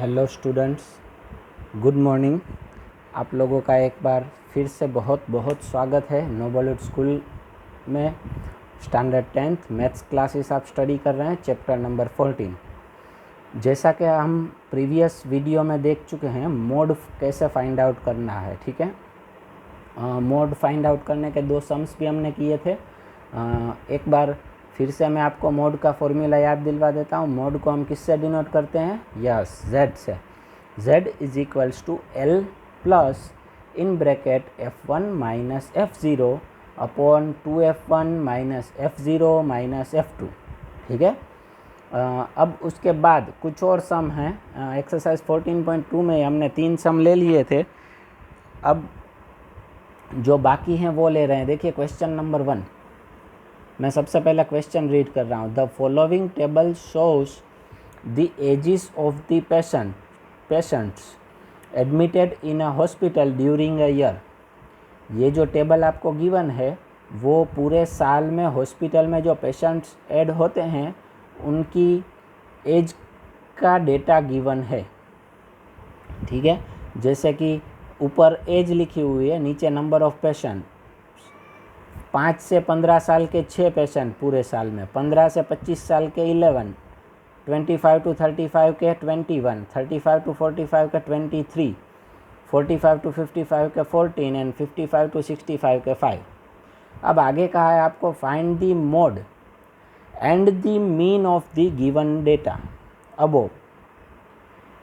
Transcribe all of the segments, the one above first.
Hello students, good morning. आप लोगों का एक बार फिर से बहुत बहुत स्वागत है नोबलवुड स्कूल में। स्टैंडर्ड 10th मैथ्स क्लासेस आप स्टडी कर रहे हैं, चैप्टर नंबर 14। जैसा कि हम प्रीवियस वीडियो में देख चुके हैं, मोड कैसे फाइंड आउट करना है। ठीक है, मोड फाइंड आउट करने के 2 सम्स भी हमने किए थे। एक बार फिर से मैं आपको मोड का फॉर्मूला याद दिलवा देता हूँ। मोड को हम किससे डिनोट करते हैं? यस, z से। z is equals to L plus in bracket F1 minus F0 upon 2F1 minus F0 minus F2। ठीक है, अब उसके बाद कुछ और सम हैं। एक्सरसाइज 14.2 में हमने 3 सम ले लिए थे। अब जो बाकी हैं वो ले रहे हैं। देखिए क्वेश्चन नंबर 1, मैं सबसे पहला क्वेश्चन रीड कर रहा हूँ। The following table shows the ages of the patients admitted in a hospital during a year. ये जो टेबल आपको गिवन है वो पूरे साल में हॉस्पिटल में जो पेशेंट्स ऐड होते हैं उनकी एज का डेटा गिवन है। ठीक है, जैसे कि ऊपर एज लिखी हुई है, नीचे नंबर ऑफ पेशेंट। 5 से 15 साल के 6 पेशेंट पूरे साल में, 15 से 25 साल के 11, 25 टू 35 के 21, 35 टू 45 के 23, 45 टू 55 के 14 एंड 55 टू 65 के 5। अब आगे कहा है आपको find the mode and the mean of the given data above.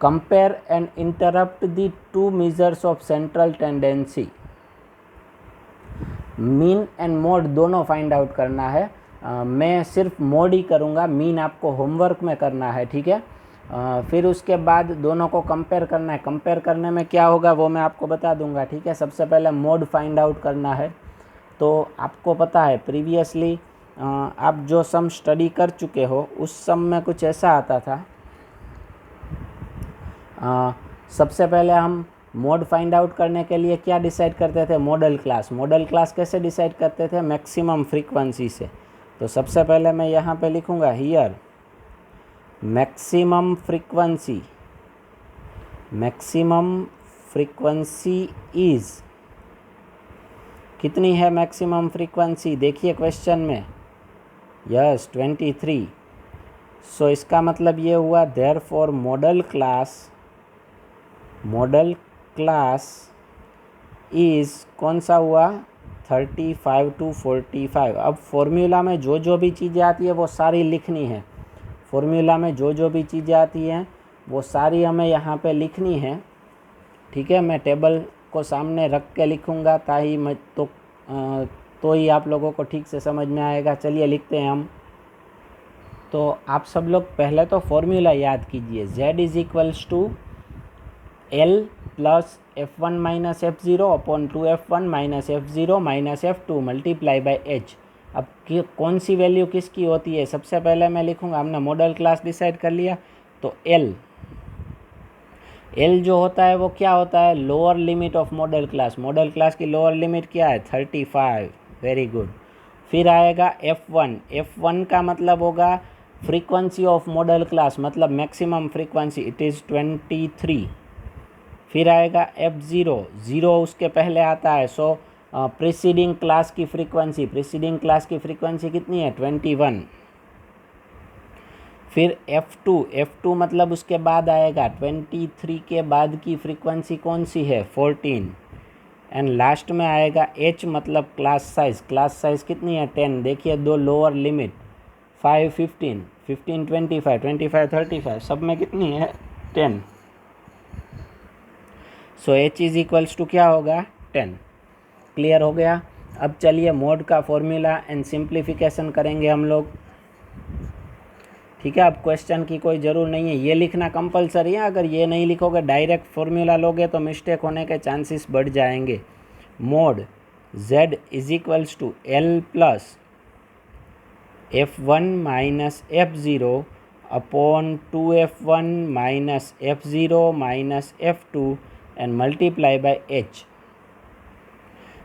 Compare and interrupt the 2 measures of central tendency. Mean and mode दोनों फाइंड आउट करना है। मैं सिर्फ मोड ही करूँगा, मीन आपको होमवर्क में करना है। ठीक है, फिर उसके बाद दोनों को कंपेयर करना है। कंपेयर करने में क्या होगा वो मैं आपको बता दूंगा। ठीक है, सबसे पहले मोड फाइंड आउट करना है। तो आपको पता है प्रीवियसली आप जो सम स्टडी कर चुके हो उस सम में कुछ ऐसा आता था। सबसे पहले हम मोड फाइंड आउट करने के लिए क्या डिसाइड करते थे? Model class. मॉडल क्लास कैसे डिसाइड करते थे? मैक्सिमम फ्रीक्वेंसी से। तो सबसे पहले मैं यहाँ पे लिखूँगा here maximum frequency. Maximum frequency is, कितनी है मैक्सिमम फ्रीक्वेंसी? देखिए क्वेश्चन में, यस 23। सो इसका मतलब ये हुआ देयरफॉर मॉडल क्लास इज़ कौन सा हुआ? 35 टू 45। अब फॉर्मूला में जो जो भी चीज़ें आती है वो सारी लिखनी है। फॉर्मूला में जो जो भी चीज़ें आती हैं वो सारी हमें यहाँ पे लिखनी है। ठीक है, मैं टेबल को सामने रख के लिखूँगा तो ही आप लोगों को ठीक से समझ में आएगा। चलिए लिखते हैं हम। तो आप सब लोग पहले तो फॉर्मूला याद कीजिए। z is equals to L plus F1 minus F0 upon 2F1 minus F0 minus F2 multiply by H। अब कौन सी वैल्यू किसकी होती है? सबसे पहले मैं लिखूँगा, हमने मॉडल क्लास डिसाइड कर लिया तो L जो होता है वो क्या होता है? Lower limit of model class. Model class की लोअर लिमिट क्या है? 35। Very good. फिर आएगा F1 का मतलब होगा फ्रीक्वेंसी ऑफ मॉडल क्लास, मतलब मैक्सिमम फ्रीक्वेंसी, इट इज़ 23। फिर आएगा F0 उसके पहले आता है। सो प्रीसीडिंग क्लास की फ्रीक्वेंसी कितनी है? 21। फिर F2 मतलब उसके बाद आएगा। 23 के बाद की फ्रीक्वेंसी कौन सी है? 14। एंड लास्ट में आएगा H मतलब क्लास साइज कितनी है? 10। देखिए 2 लोअर लिमिट, 5 15, 15 25, 25 35, सब में कितनी है? 10। सो H इज इक्वल्स टू क्या होगा? 10। क्लियर हो गया। अब चलिए मोड का फॉर्मूला एंड सिंप्लीफिकेशन करेंगे हम लोग। ठीक है, अब क्वेश्चन की कोई ज़रूर नहीं है, ये लिखना कंपलसरी है। अगर ये नहीं लिखोगे, डायरेक्ट फॉर्मूला लोगे तो मिस्टेक होने के चांसेस बढ़ जाएंगे। Mode z is equals to L plus F1 minus F0 upon 2F1 minus F0 minus F2 and multiply by H।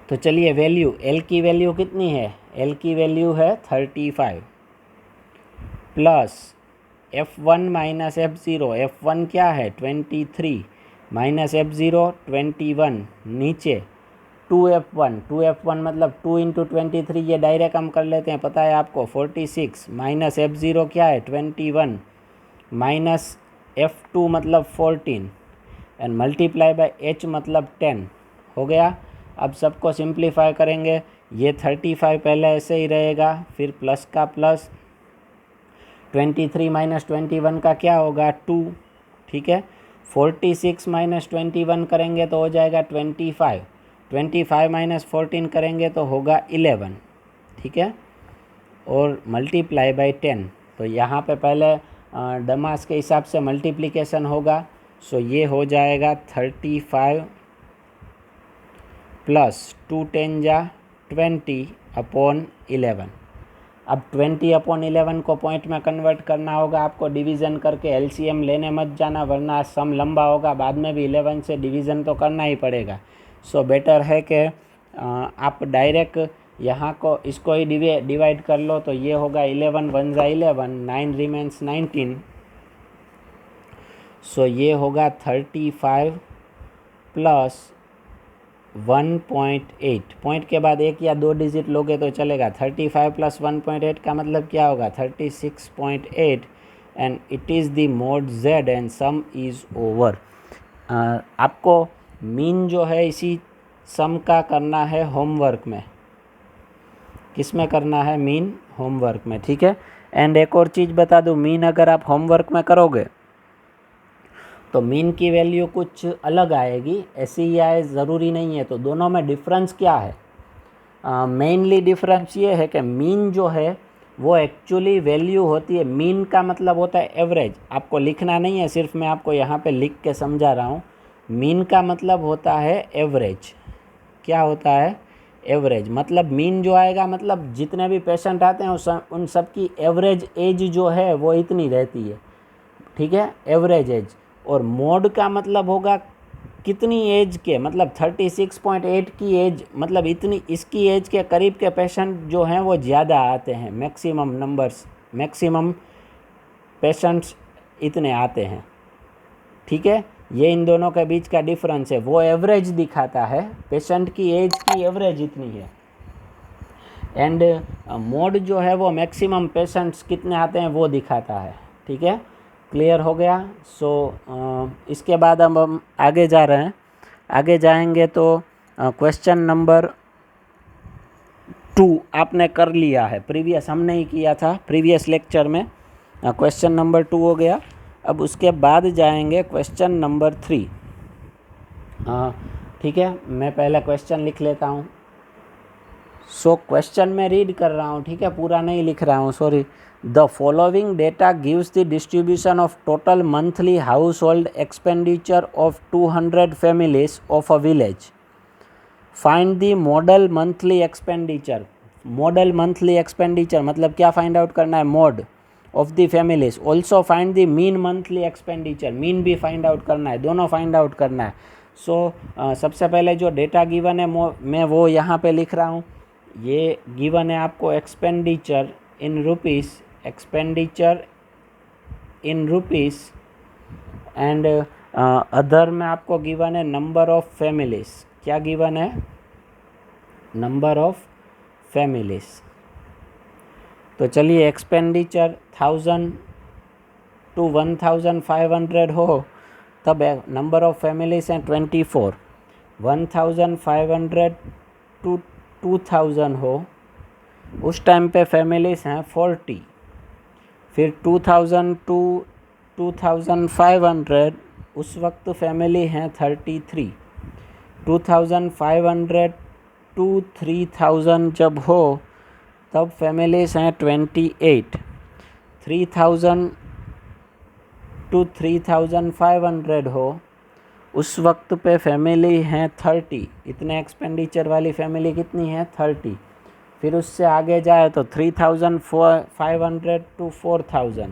तो चलिए वैल्यू, L की वैल्यू कितनी है? L की वैल्यू है 35 plus F1 minus F0, F1 क्या है 23 माइनस F0 21, नीचे 2F1, 2F1 मतलब 2 इंटू 23, ये डायरेक्ट हम कर लेते हैं, पता है आपको 46 माइनस F0 क्या है 21 माइनस F2 मतलब 14 एंड मल्टीप्लाई बाय H मतलब 10 हो गया। अब सबको सिंप्लीफाई करेंगे, ये 35 पहले ऐसे ही रहेगा, फिर प्लस का प्लस 23 माइनस 21 का क्या होगा 2, ठीक है। 46 माइनस 21 करेंगे तो हो जाएगा 25, 25 माइनस 14 करेंगे तो होगा 11, ठीक है, और मल्टीप्लाई बाय 10। तो यहाँ पे पहले डमास के हिसाब से मल्टीप्लिकेशन होगा, सो ये हो जाएगा 35 प्लस 2 10 जा 20 अपॉन 11। अब 20 अपॉन 11 को पॉइंट में कन्वर्ट करना होगा आपको, डिवीज़न करके एलसीएम लेने मत जाना, वरना सम लंबा होगा, बाद में भी 11 से डिवीज़न तो करना ही पड़ेगा। सो बेटर है कि आप डायरेक्ट यहाँ को इसको ही डिवाइड कर लो, तो ये होगा 11 1 जा 11, 9 रिमेंस 19, सो ये होगा 35 प्लस 1.8, पॉइंट के बाद एक या दो डिजिट लोगे तो चलेगा। 35 प्लस 1.8 का मतलब क्या होगा 36.8 and it is the mode z and some is over. आपको मीन जो है इसी सम का करना है होमवर्क में, किस में करना है मीन होमवर्क में, ठीक है। एंड एक और चीज़ बता दूँ, मीन अगर आप होमवर्क में करोगे तो मीन की वैल्यू कुछ अलग आएगी, ऐसी ही आए ज़रूरी नहीं है। तो दोनों में डिफरेंस क्या है, मेनली डिफरेंस ये है कि मीन जो है वो एक्चुअली वैल्यू होती है, मीन का मतलब होता है एवरेज, आपको लिखना नहीं है, सिर्फ मैं आपको यहाँ पे लिख के समझा रहा हूँ। मीन का मतलब होता है एवरेज, क्या होता है एवरेज, मतलब मीन जो आएगा मतलब जितने भी पेशेंट आते हैं उन सब की एवरेज एज जो है वो इतनी रहती है, ठीक है, एवरेज एज। और मोड का मतलब होगा कितनी एज के, मतलब 36.8 की एज, मतलब इतनी इसकी एज के करीब के पेशेंट जो हैं वो ज़्यादा आते हैं, मैक्सिमम नंबर्स, मैक्सिमम पेशेंट्स इतने आते हैं, ठीक है। ये इन दोनों के बीच का डिफरेंस है, वो एवरेज दिखाता है, पेशेंट की एज की एवरेज इतनी है, एंड मोड जो है वो मैक्सिमम पेशेंट्स कितने आते हैं वो दिखाता है, ठीक है। क्लियर हो गया। सो इसके बाद अब हम आगे जा रहे हैं, आगे जाएंगे तो क्वेश्चन नंबर 2 आपने कर लिया है, प्रीवियस हमने ही किया था प्रीवियस लेक्चर में, क्वेश्चन नंबर 2 हो गया। अब उसके बाद जाएंगे क्वेश्चन नंबर 3, ठीक है। मैं पहले क्वेश्चन लिख लेता हूँ। सो क्वेश्चन में रीड कर रहा हूँ, ठीक है, पूरा नहीं लिख रहा हूँ, sorry. The following data gives the distribution of total monthly house hold expenditure of 200 families of a village. Find the model monthly expenditure. Model monthly expenditure मतलब क्या फाइंड आउट करना है, mode of the families. Also find the mean monthly expenditure, mean भी find out करना है, दोनों find out करना है। सो सबसे पहले जो डेटा गिवन है मैं वो यहाँ पे लिख रहा हूँ। ये गिवन है आपको expenditure in rupees, expenditure in rupees, and other में आपको गिवन है नंबर ऑफ फैमिलीज़। क्या गिवन है, नंबर ऑफ फैमिलीज़। तो चलिए एक्सपेंडिचर 1000 to 1500 हो, तब नंबर ऑफ फैमिलीज़ हैं 24। 1500 to 2000 हो, उस टाइम पे फैमिलीज़ हैं 40। फिर 2000 to 2500 उस वक्त फैमिली हैं 33। 2500 to 3000 जब हो तब फैमिलीज़ हैं 28। 3000 to 3500 हो, उस वक्त पे फैमिली हैं 30। इतने एक्सपेंडिचर वाली फैमिली कितनी है 30। फिर उससे आगे जाए तो 3500 to 4000,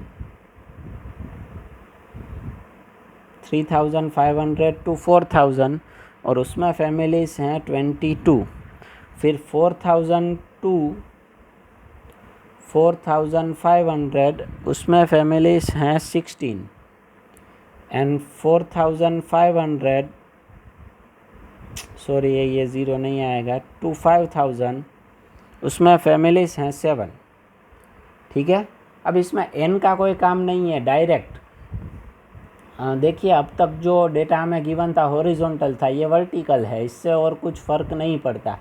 3500 to 4000 और उसमें फैमिलीज़ हैं 22। फिर 4000 to 4500 उसमें फैमिलीज हैं 16 एंड 4500 सॉरी ये ज़ीरो नहीं आएगा, टू 5000 उसमें फैमिलीज हैं 7। ठीक है, अब इसमें n का कोई काम नहीं है, डायरेक्ट देखिए अब तक जो डेटा हमें गिवन था हॉरिजॉन्टल था, ये वर्टिकल है, इससे और कुछ फ़र्क नहीं पड़ता।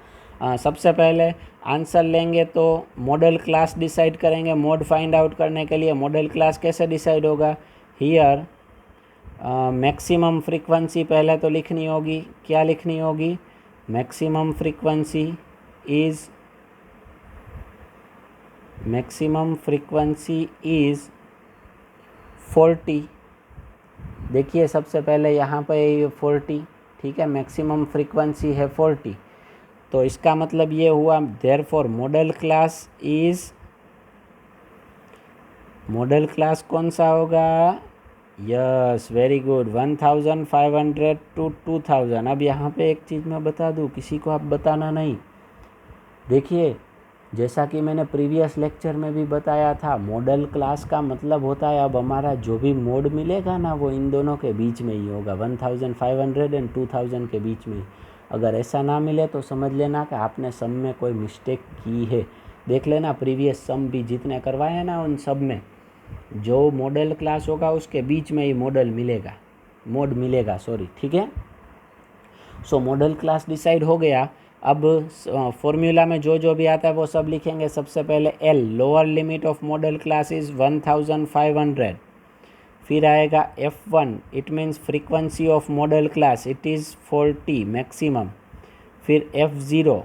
सबसे पहले आंसर लेंगे तो मॉडल क्लास डिसाइड करेंगे। मोड फाइंड आउट करने के लिए मॉडल क्लास कैसे डिसाइड होगा, हियर मैक्सिमम फ्रीक्वेंसी पहले तो लिखनी होगी। क्या लिखनी होगी, मैक्सिमम फ्रीक्वेंसी इज़ 40। देखिए सबसे पहले यहाँ पे ये 40, ठीक है, मैक्सिमम फ्रीक्वेंसी है 40, तो इसका मतलब ये हुआ देयरफॉर मॉडल क्लास कौन सा होगा, यस वेरी गुड, 1500 टू 2000। अब यहाँ पे एक चीज़ मैं बता दूँ, किसी को आप बताना नहीं। देखिए जैसा कि मैंने प्रीवियस लेक्चर में भी बताया था, मॉडल क्लास का मतलब होता है अब हमारा जो भी मोड मिलेगा ना वो इन दोनों के बीच में ही होगा, 1500 एंड 2000 के बीच में ही। अगर ऐसा ना मिले तो समझ लेना कि आपने सम में कोई मिस्टेक की है। देख लेना प्रीवियस सम भी जितने करवाए हैं ना, उन सब में जो मॉडल क्लास होगा उसके बीच में ही मोड मिलेगा सॉरी। ठीक है, सो मॉडल क्लास डिसाइड हो गया। अब फॉर्मूला में जो भी आता है वो सब लिखेंगे। सबसे पहले L, lower limit of model class is 1500। फिर आएगा F1, it means frequency of model class, it is 40 maximum. फिर F0,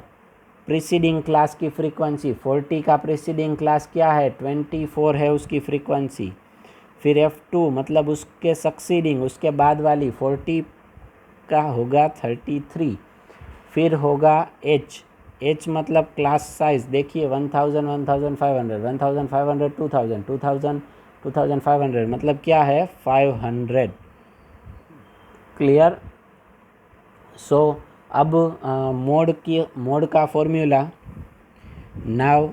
प्रीसीडिंग क्लास की फ्रीक्वेंसी, 40 का प्रीसीडिंग क्लास क्या है, 24 है उसकी फ्रीक्वेंसी। फिर F2 मतलब उसके सक्सीडिंग, उसके बाद वाली 40 का होगा 33। फिर होगा H मतलब क्लास साइज, देखिए 1000 1500 1500 2000 2000 2500 मतलब क्या है 500। क्लियर। सो अब मोड का फॉर्मूला, नाउ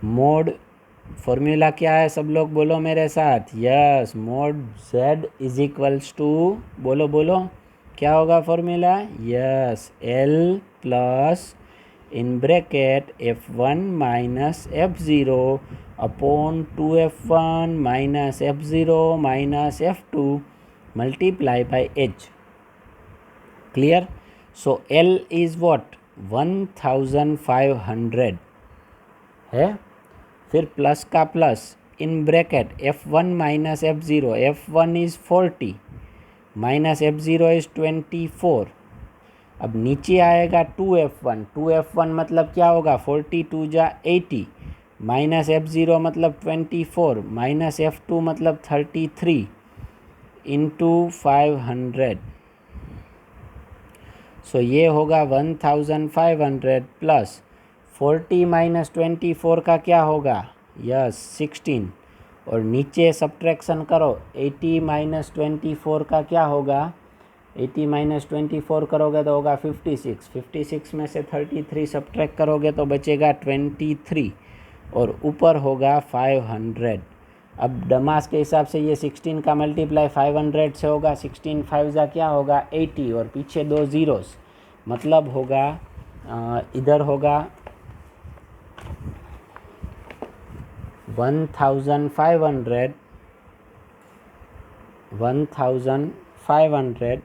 मोड फॉर्मूला क्या है, सब लोग बोलो मेरे साथ, yes, mode Z is equals to, बोलो क्या होगा formula, yes, L plus in bracket F1 minus F0 upon 2F1 minus F0 minus F2 multiply by H। Clear. So L is what, 1500 है। फिर प्लस का plus in bracket F1 minus F0, F1 is 40 minus F0 is 24। अब नीचे आएगा 2F1 मतलब क्या होगा, 42 जा 80 माइनस F0 मतलब 24 माइनस F2 मतलब 33 इंटू 500। सो ये होगा 1500 प्लस 40 माइनस 24 का क्या होगा, यस 16, और नीचे सब्ट्रैक्शन करो, 80 माइनस 24 का क्या होगा, 80 माइनस 24 करोगे तो होगा 56 में से 33 सब्ट्रैक्ट करोगे तो बचेगा 23 और ऊपर होगा 500। अब डमास के हिसाब से ये 16 का मल्टीप्लाई 500 से होगा, 16 5 जा क्या होगा 80 और पीछे 2 ज़ीरोस, मतलब होगा इधर होगा 1500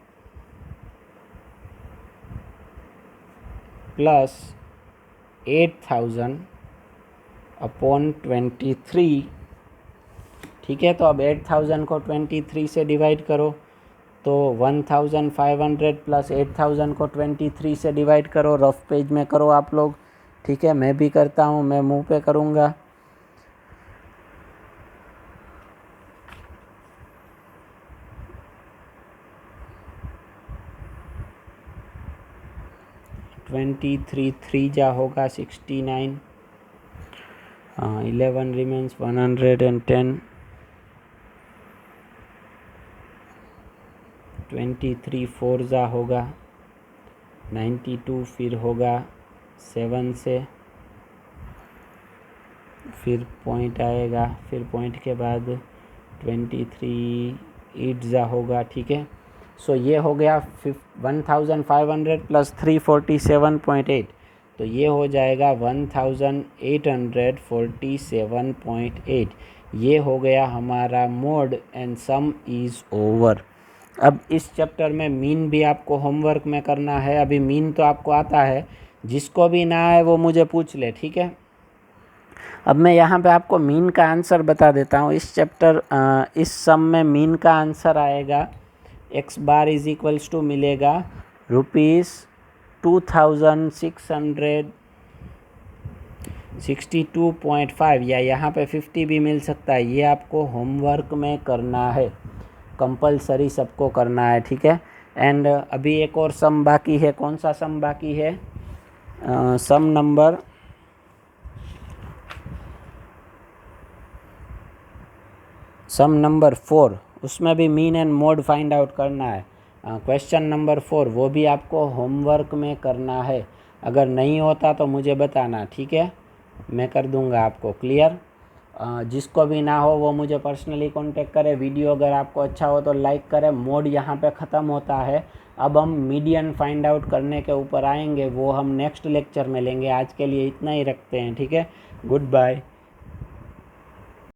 प्लस 8000 अपॉन 23। ठीक है, तो अब 8000 को 23 से डिवाइड करो तो 1500 प्लस 8000 को 23 से डिवाइड करो, रफ पेज में करो आप लोग। ठीक है, मैं भी करता हूँ, मैं मुंह पे करूँगा। थ्री जा होगा 69, 11 रिमेन्स 110, 23 4 जा होगा 92, फिर होगा 7 से फिर पॉइंट आएगा, फिर पॉइंट के बाद 23 ईट्जा होगा, ठीक है। सो ये हो गया 1500 प्लस 347.8, तो ये हो जाएगा 1847.8। ये हो गया हमारा mode and some is over. अब इस चैप्टर में मीन भी आपको होमवर्क में करना है। अभी मीन तो आपको आता है, जिसको भी ना आए वो मुझे पूछ ले, ठीक है। अब मैं यहाँ पे आपको मीन का आंसर बता देता हूँ। इस चैप्टर इस सम में मीन का आंसर आएगा X bar is equals to मिलेगा ₹2662.5, या यहाँ पे 50 भी मिल सकता है। ये आपको होमवर्क में करना है, कंपलसरी सबको करना है, ठीक है। एंड अभी एक और सम बाकी है। कौन सा सम बाकी है? सम नंबर 4, उसमें भी mean and mode find out करना है। क्वेश्चन नंबर 4 वो भी आपको होमवर्क में करना है। अगर नहीं होता तो मुझे बताना, ठीक है, मैं कर दूंगा आपको क्लियर। जिसको भी ना हो वो मुझे पर्सनली कांटेक्ट करे। वीडियो अगर आपको अच्छा हो तो लाइक करें। मोड यहाँ पे ख़त्म होता है। अब हम मीडियन फाइंड आउट करने के ऊपर आएंगे, वो हम नेक्स्ट लेक्चर में लेंगे। आज के लिए इतना ही रखते हैं, ठीक है। Good bye.